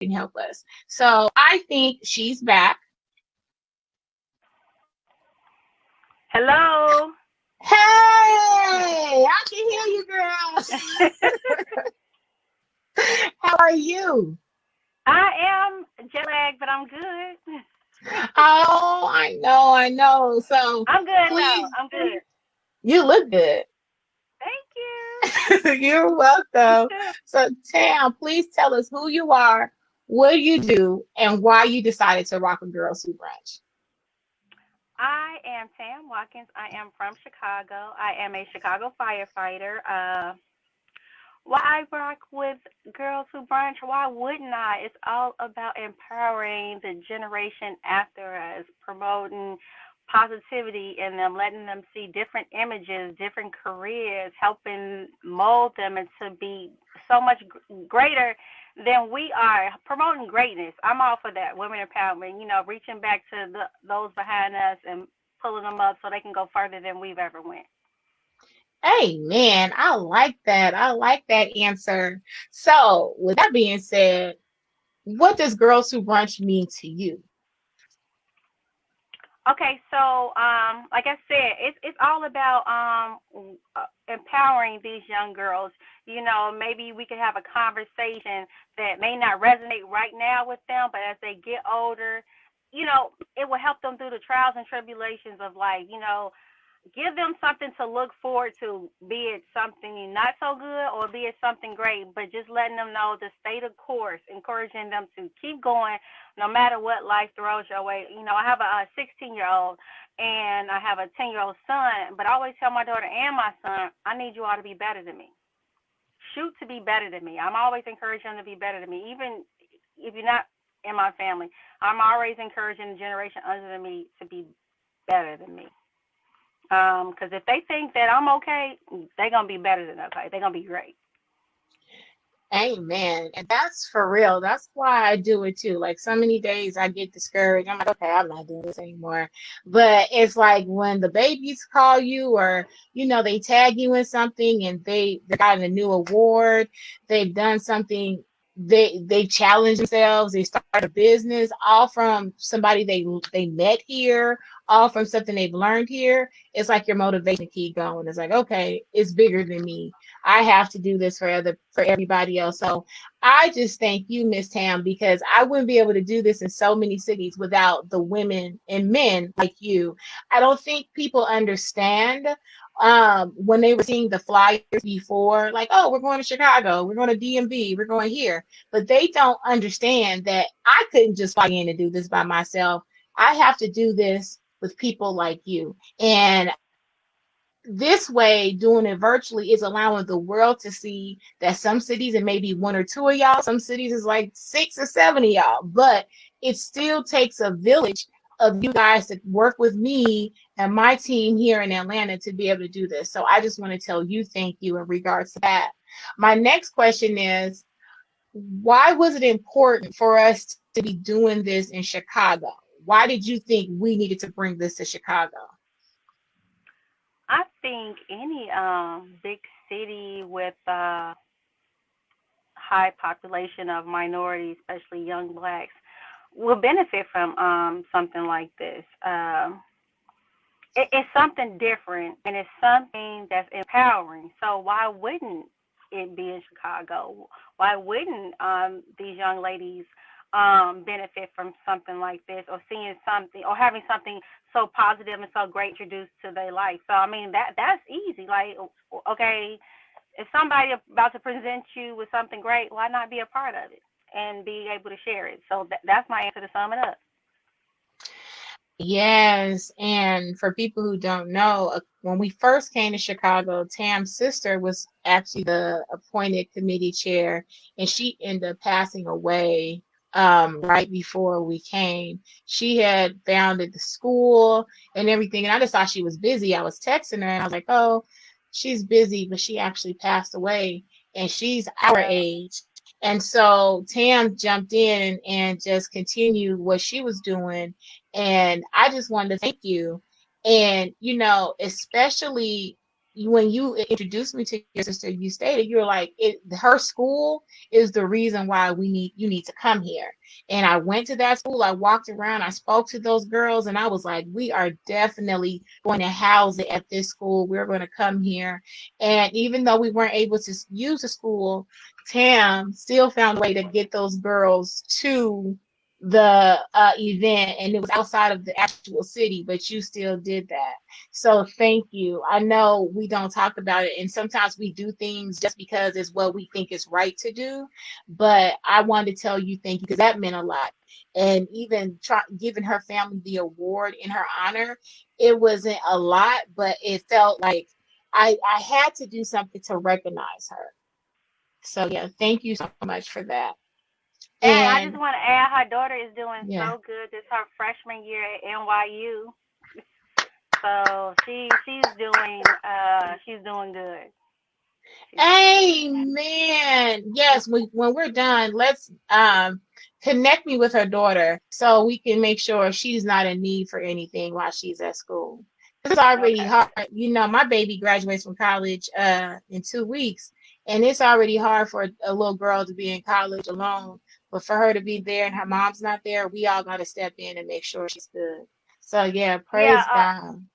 can help us. So I think she's back. Hello. Hey, I can hear you, girl. How are you? I am jet lagged, but I'm good. Oh, I know. So I'm good though. please, I'm good. you look good. Thank you. You're You welcome. too. So Tam, please tell us who you are, what you do, and why you decided to rock a Girls Who Brunch. I am Tam Watkins. I am from Chicago. I am a Chicago firefighter. Why I rock with Girls Who Brunch? Why wouldn't I? It's all about empowering the generation after us, promoting positivity in them, letting them see different images, different careers, helping mold them into be so much greater than we are, promoting greatness. I'm all for that, women empowerment, reaching back to those behind us and pulling them up so they can go further than we've ever went. Hey man, I like that. I like that answer. So, with that being said, what does Girls Who Brunch mean to you? Okay, so like I said, it's all about empowering these young girls. Maybe we could have a conversation that may not resonate right now with them, but as they get older, it will help them through the trials and tribulations of life. Give them something to look forward to, be it something not so good or be it something great, but just letting them know to stay the course, encouraging them to keep going no matter what life throws your way. I have a 16-year-old and I have a 10-year-old son, but I always tell my daughter and my son, I need you all to be better than me. Shoot to be better than me. I'm always encouraging them to be better than me, even if you're not in my family. I'm always encouraging the generation under me to be better than me. Because if they think that I'm okay, they're gonna be better than okay. They're gonna be great. Amen. And that's for real. That's why I do it too. Like so many days I get discouraged. I'm like, okay, I'm not doing this anymore. But it's like when the babies call you or, they tag you in something and they got a new award, they've done something, they challenge themselves, they start a business, all from somebody they met here, all from something they've learned here. It's like your motivation to keep going. It's like, okay, it's bigger than me. I have to do this for everybody else. So I just thank you, Miss Tam, because I wouldn't be able to do this in so many cities without the women and men like you. I don't think people understand when they were seeing the flyers before, like, oh, we're going to Chicago, we're going to DMV, we're going here. But they don't understand that I couldn't just fly in and do this by myself. I have to do this with people like you. And this way, doing it virtually is allowing the world to see that some cities and maybe one or two of y'all, some cities is like 6 or 7 of y'all, but it still takes a village of you guys to work with me and my team here in Atlanta to be able to do this. So I just want to tell you thank you in regards to that. My next question is, why was it important for us to be doing this in Chicago? Why did you think we needed to bring this to Chicago? I think any big city with high population of minorities, especially young blacks, will benefit from something like this. It's something different and it's something that's empowering. So why wouldn't it be in Chicago? Why wouldn't these young ladies benefit from something like this or seeing something or having something so positive and so great introduced to their life? So I mean that's easy. Like, okay, if somebody about to present you with something great, why not be a part of it and be able to share it? So that's my answer to sum it up. Yes, and for people who don't know, when we first came to Chicago, Tam's sister was actually the appointed committee chair, and she ended up passing away right before we came. She had founded the school and everything, and I just thought she was busy. I was texting her, and I was like, "Oh, she's busy," but she actually passed away, and she's our Yeah. age. And so Tam jumped in and just continued what she was doing, and I just wanted to thank you. And, especially, when you introduced me to your sister, you stated you were like, her school is the reason why you need to come here. And I went to that school, I walked around, I spoke to those girls, and I was like, we are definitely going to house it at this school. We're going to come here. And even though we weren't able to use the school, Tam still found a way to get those girls to the event, and it was outside of the actual city, but you still did that. So thank you. I know we don't talk about it, and sometimes we do things just because it's what we think is right to do. But I wanted to tell you thank you because that meant a lot. And even giving her family the award in her honor, it wasn't a lot, but it felt like I had to do something to recognize her. So yeah, thank you so much for that. And I just And want to add, her daughter is doing yeah. so good. This is her freshman year at NYU, so she's doing good. She's doing good. Amen. Yes, when we're done, let's connect me with her daughter so we can make sure she's not in need for anything while she's at school. It's already Okay. hard. You know, my baby graduates from college in 2 weeks, and it's already hard for a little girl to be in college alone. But for her to be there and her mom's not there, we all got to step in and make sure she's good. So yeah, Yeah. praise God.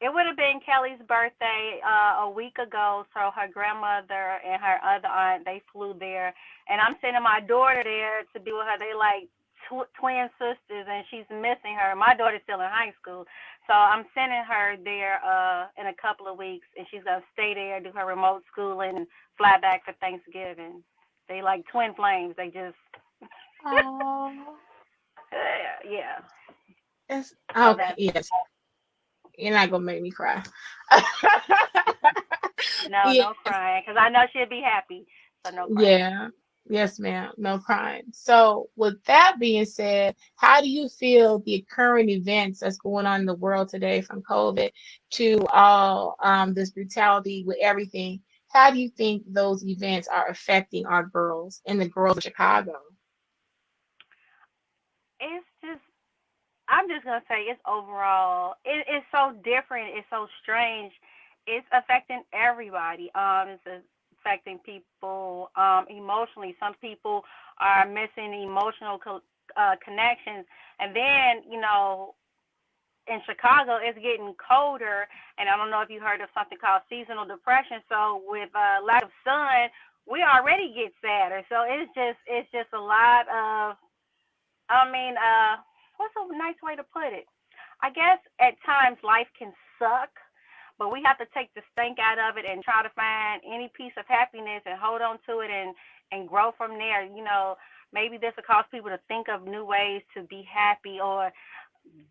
It would have been Kelly's birthday a week ago, so her grandmother and her other aunt, they flew there, and I'm sending my daughter there to be with her. They like twin sisters, and she's missing her. My daughter's still in high school, so I'm sending her there in a couple of weeks, and she's gonna stay there, do her remote schooling, and fly back for Thanksgiving. They like twin flames. They just Oh, yeah. it's So okay. that's Yes, you're not gonna make me cry. no, Yeah, no crying, because I know she'll be happy. So no crying. yeah. Yes, ma'am. No crying. So, with that being said, how do you feel the current events that's going on in the world today, from COVID to all this brutality with everything? How do you think those events are affecting our girls and the girls of Chicago? It's just, I'm just gonna say it's overall, it's so different, it's so strange, it's affecting everybody. It's affecting people emotionally. Some people are missing emotional connections, and then in Chicago it's getting colder, and I don't know if you heard of something called seasonal depression. So with lack of sun, we already get sadder. So it's just a lot of, I mean, what's a nice way to put it? I guess at times life can suck, but we have to take the stink out of it and try to find any piece of happiness and hold on to it and grow from there. Maybe this will cause people to think of new ways to be happy, or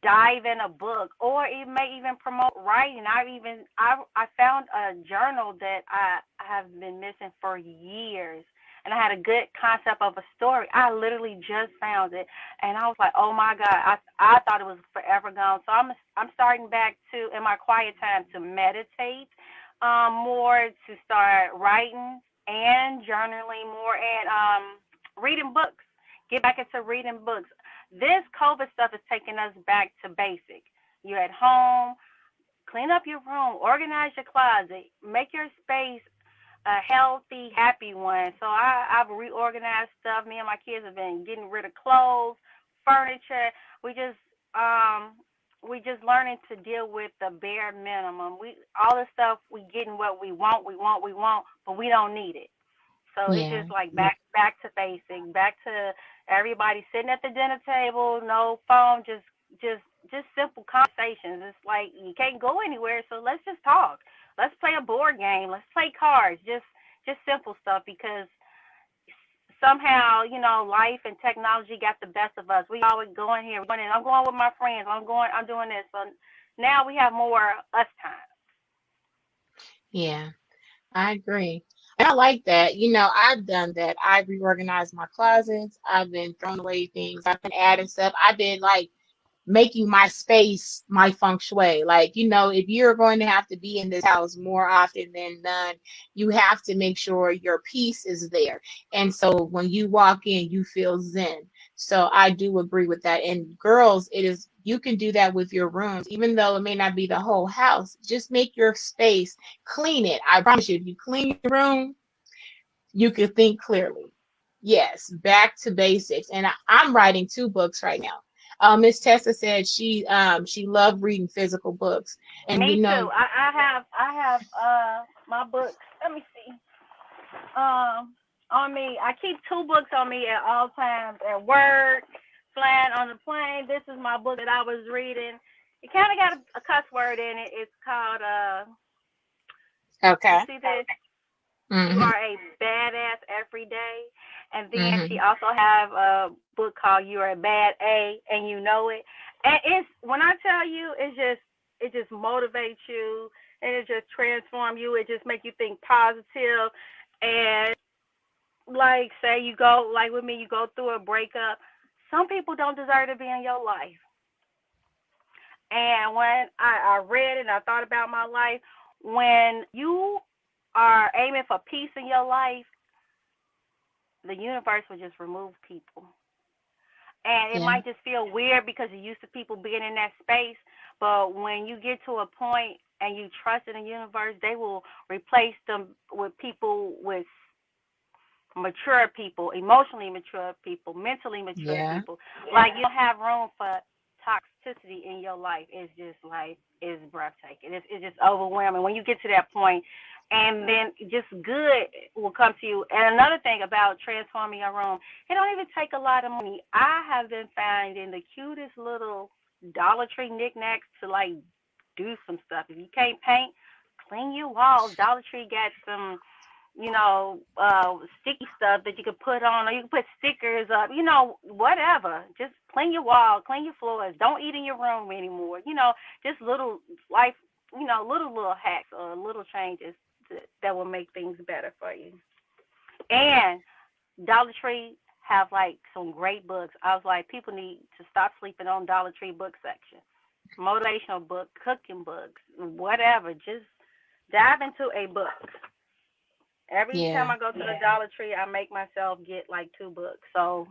dive in a book, or it may even promote writing. I found a journal that I have been missing for years, and I had a good concept of a story. I literally just found it, and I was like, oh my god, I thought it was forever gone. So I'm starting back to, in my quiet time, to meditate more, to start writing and journaling more, and reading books. Get back into reading books. This COVID stuff is taking us back to basic. You're at home, clean up your room, organize your closet, make your space a healthy, happy one. So I've reorganized stuff. Me and my kids have been getting rid of clothes, furniture. We just learning to deal with the bare minimum. We all the stuff, we getting what we want, but we don't need it. So it's Yeah. just like back to basic, back to everybody sitting at the dinner table, no phone, just simple conversations. It's like you can't go anywhere, so let's just talk. Let's play a board game. Let's play cards. Just simple stuff, because somehow, life and technology got the best of us. We always going here, going in. I'm going with my friends. I'm doing this. So now we have more us time. Yeah. I agree. And I like that. I've done that. I've reorganized my closets. I've been throwing away things. I've been adding stuff. I've been like making my space my feng shui. Like, you know, if you're going to have to be in this house more often than none, you have to make sure your peace is there. And so when you walk in, you feel zen. So I do agree with that. And girls, it is, you can do that with your rooms, even though it may not be the whole house. Just make your space, clean it. I promise you, if you clean your room, you can think clearly. Yes, back to basics. And I'm writing 2 books right now. Miss Tessa said she loved reading physical books, and we Me too. know. I have my books. Let me see. On me. I keep 2 books on me at all times. At work, flying on the plane. This is my book that I was reading. It kind of got a cuss word in it. It's called you Okay. see this? You Mhm. are a badass every day. And then she Mhm. also have a book called You Are a Bad A and You Know It. And it's when I tell you, it just motivates you and it just transforms you. It just makes you think positive. And like say you go like with me, you go through a breakup. Some people don't deserve to be in your life. And when I read and I thought about my life, when you are aiming for peace in your life, the universe will just remove people. And it Yeah. might just feel weird because you're used to people being in that space. But when you get to a point and you trust in the universe, they will replace them with people with mature people, emotionally mature people, mentally mature Yeah. people. Like you don't have room for toxicity in your life. It's just like it's breathtaking. It's just overwhelming when you get to that point, and then just good will come to you. And another thing about transforming your room, it don't even take a lot of money. I have been finding the cutest little Dollar Tree knickknacks to like do some stuff. If you can't paint, clean your walls. Dollar Tree got some sticky stuff that you could put on, or you can put stickers up, whatever. Just clean your wall, clean your floors. Don't eat in your room anymore. Just little life, little hacks or little changes that will make things better for you. And Dollar Tree have like some great books. I was like, people need to stop sleeping on Dollar Tree book section. Motivational book, cooking books, whatever. Just dive into a book. Every time Yeah. I go to the Dollar Tree, I make myself get like 2 books, so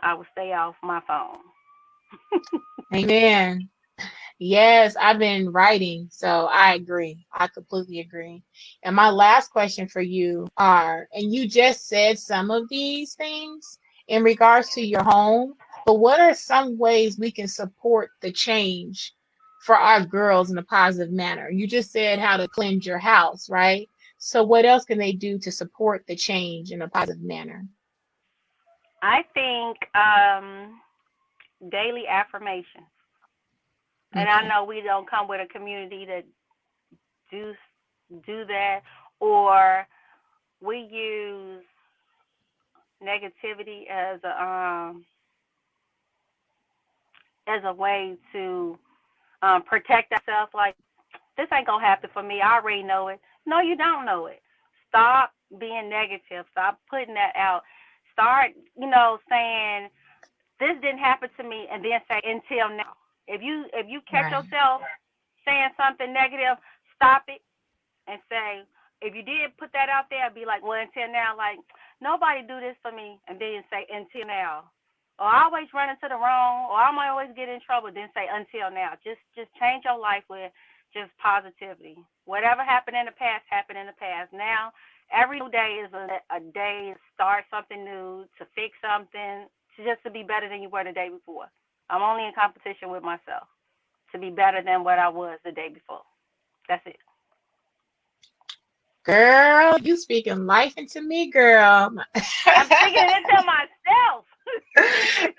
I will stay off my phone. Amen. Yes, I've been writing, so I agree. I completely agree. And my last question for you are, and you just said some of these things in regards to your home, but what are some ways we can support the change for our girls in a positive manner? You just said how to cleanse your house, right? So what else can they do to support the change in a positive manner? I think daily affirmation, and I Okay. know we don't come with a community that do do that, or we use negativity as a way to protect ourselves. Like this ain't gonna happen for me. I already know it. No, you don't know it. Stop being negative. Stop putting that out. Start, saying this didn't happen to me, and then say until now. If you catch Right. yourself saying something negative, stop it and say, if you did put that out there, be like, well, until now, like nobody do this for me, and then say until now. Or I always run into the wrong, or I might always get in trouble. Then say until now. Just change your life with just positivity. Whatever happened in the past happened in the past. Now every new day is a day to start something new, to fix something, to be better than you were the day before. I'm only in competition with myself to be better than what I was the day before. That's it. Girl, you speaking life into me, girl. I'm speaking it to myself.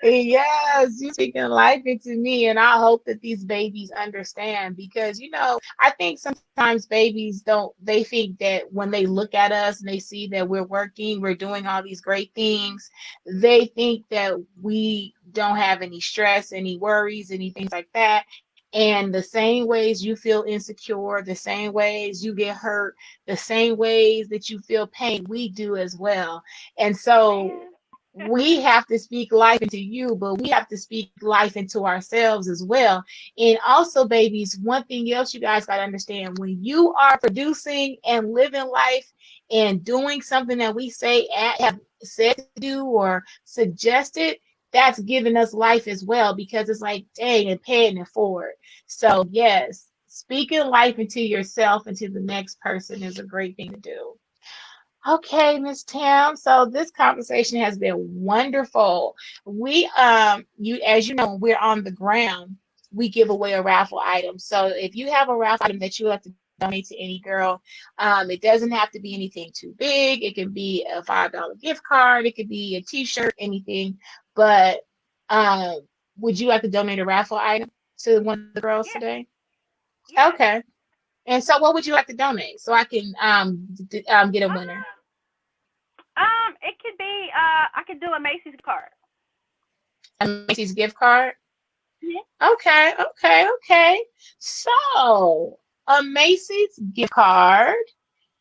Yes, you speaking life into me, and I hope that these babies understand because I think sometimes babies don't. They think that when they look at us and they see that we're working, we're doing all these great things, they think that we don't have any stress, any worries, any things like that. And the same ways you feel insecure, the same ways you get hurt, the same ways that you feel pain, we do as well. And so Man. we have to speak life into you, but we have to speak life into ourselves as well. And also, babies, one thing else you guys got to understand, when you are producing and living life and doing something that we say have said to do or suggested, that's giving us life as well, because it's like, dang, and paying it forward. So yes, speaking life into yourself and to the next person is a great thing to do. Okay, Miss Tam. So this conversation has been wonderful. We you as you know, when we're on the ground, we give away a raffle item. So if you have a raffle item that you like to donate to any girl, it doesn't have to be anything too big. It can be a $5 gift card, it could be a t-shirt, anything. But um would you like to donate a raffle item to one of the girls Yes, today? yes. Okay. And so what would you like to donate so I can get a winner? It could be. I could do a Macy's card. A Macy's gift card? Mhm. Okay, okay, okay. So, a Macy's gift card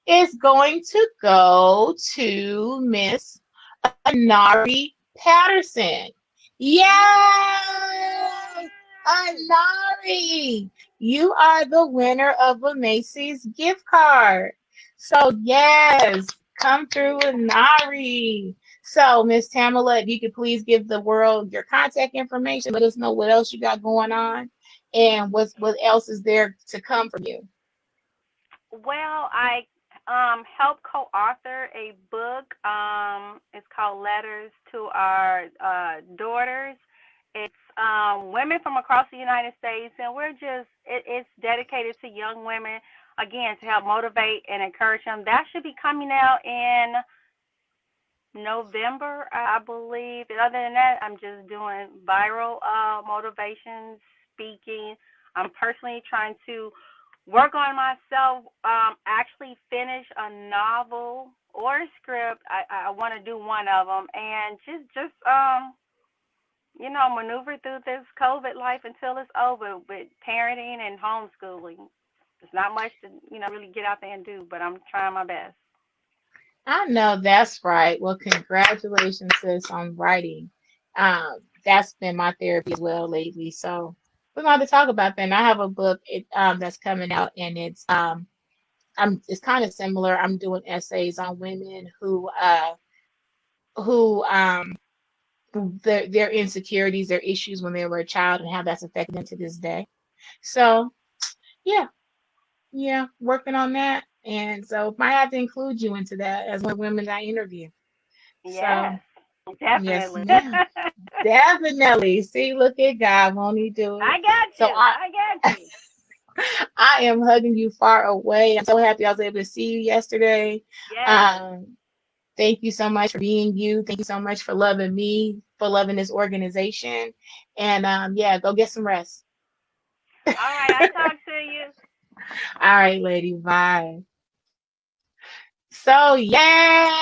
is going to go to Miss Anari Patterson. Yay! Anari! You are the winner of a Macy's gift card. So, yes, come through, Anari. So, Miss Tamala, if you could please give the world your contact information, let us know what else you got going on and what else is there to come from you. Well, I helped co-author a book. It's called Letters to Our Daughters. It's women from across the United States, and it's dedicated to young women, again, to help motivate and encourage them. That should be coming out in November, I believe. And other than that, I'm just doing viral motivation speaking. I'm personally trying to work on myself, actually finish a novel or a script. I want to do one of them, and maneuver through this COVID life until it's over with parenting and homeschooling. It's not much to, really get out there and do, but I'm trying my best. I know that's right. Well, congratulations, sis, on writing. That's been my therapy as well lately. So we're going to talk about that. And I have a book that's coming out, and it's kind of similar. I'm doing essays on women who their insecurities, their issues when they were a child, and how that's affected them to this day. So yeah, yeah, working on that. And so might have to include you into that as one of the women I interview. So Yes, yes, definitely. ma'am. Definitely. See, look at God, won't he do it? I got So you. I got you. I am hugging you far away. I'm so happy I was able to see you yesterday. Yes. Um, thank you so much for being you. Thank you so much for loving me, for loving this organization. And yeah, go get some rest. All right. I talk to you. All right, lady. Bye. So yeah.